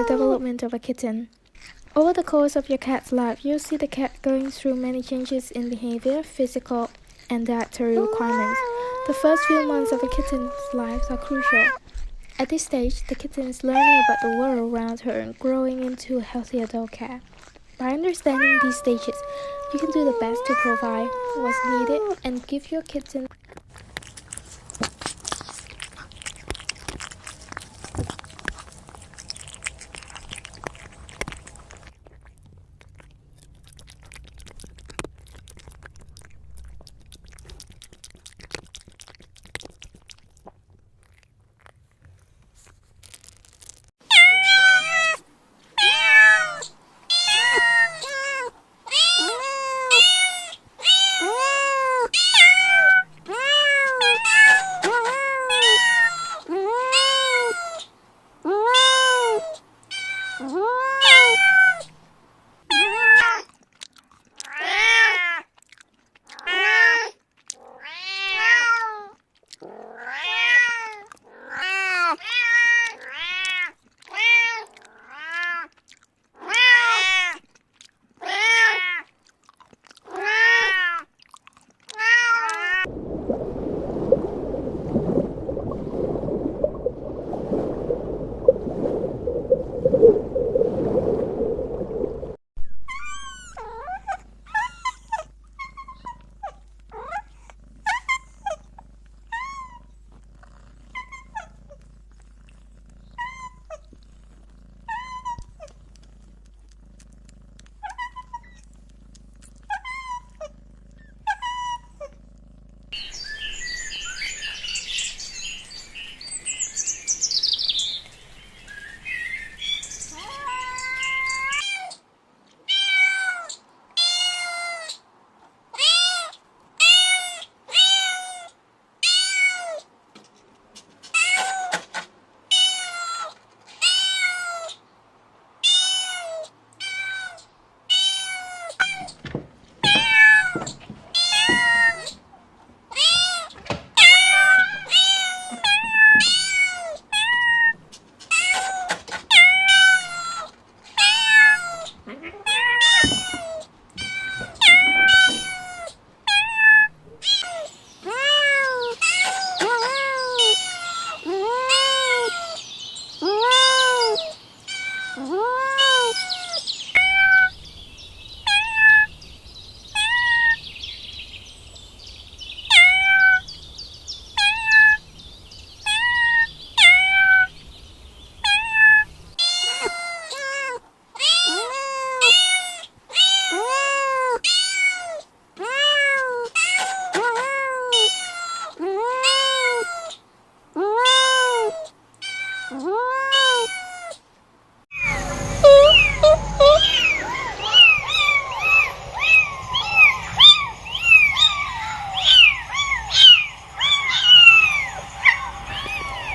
the development of a kitten. Over the course of your cat's life, you'll see the cat going through many changes in behavior, physical, and dietary requirements. The first few months of a kitten's life are crucial. At this stage, the kitten is learning about the world around her and growing into a healthy adult cat. By understanding these stages, you can do the best to provide what's needed and give your kitten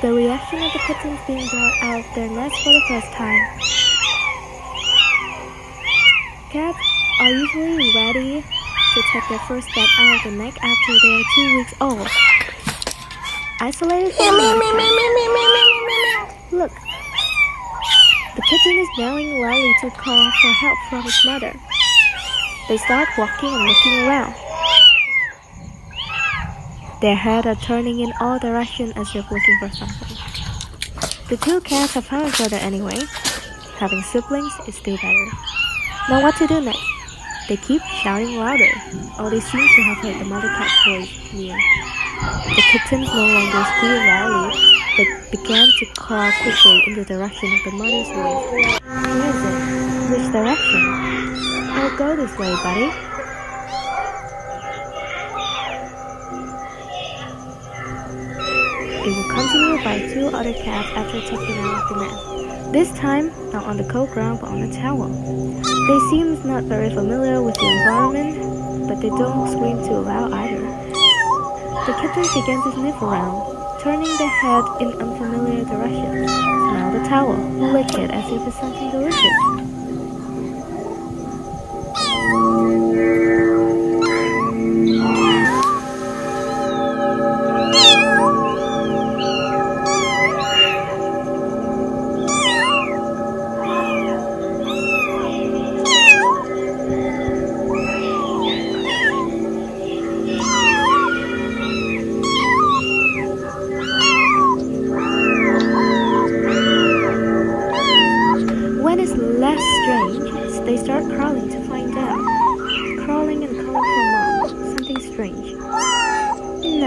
The reaction of the kittens being brought out of their nest for the first time. Cats are usually ready to take their first step out of the neck after they are 2 weeks old. Isolated from Look, the kitten is meowing loudly to call for help from its mother. They start walking and looking around. Their heads are turning in all directions as if looking for something. The two cats have found each other anyway. Having siblings is still better. Now what to do next? They keep shouting louder. Oh, they seem to have heard the mother cat's voice near. The kittens no longer squeal loudly, but began to crawl quickly in the direction of the mother's voice. Where is it? Which direction? Oh, go this way, buddy. They will continue by two other cats after taking out of the nest. This time, not on the cold ground but on a towel. They seem not very familiar with the environment, but they don't scream too loud either. The kittens began to sniff around, turning their head in unfamiliar directions. Smell the towel, lick it as if it's something delicious.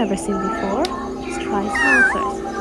never seen before, let's try small first.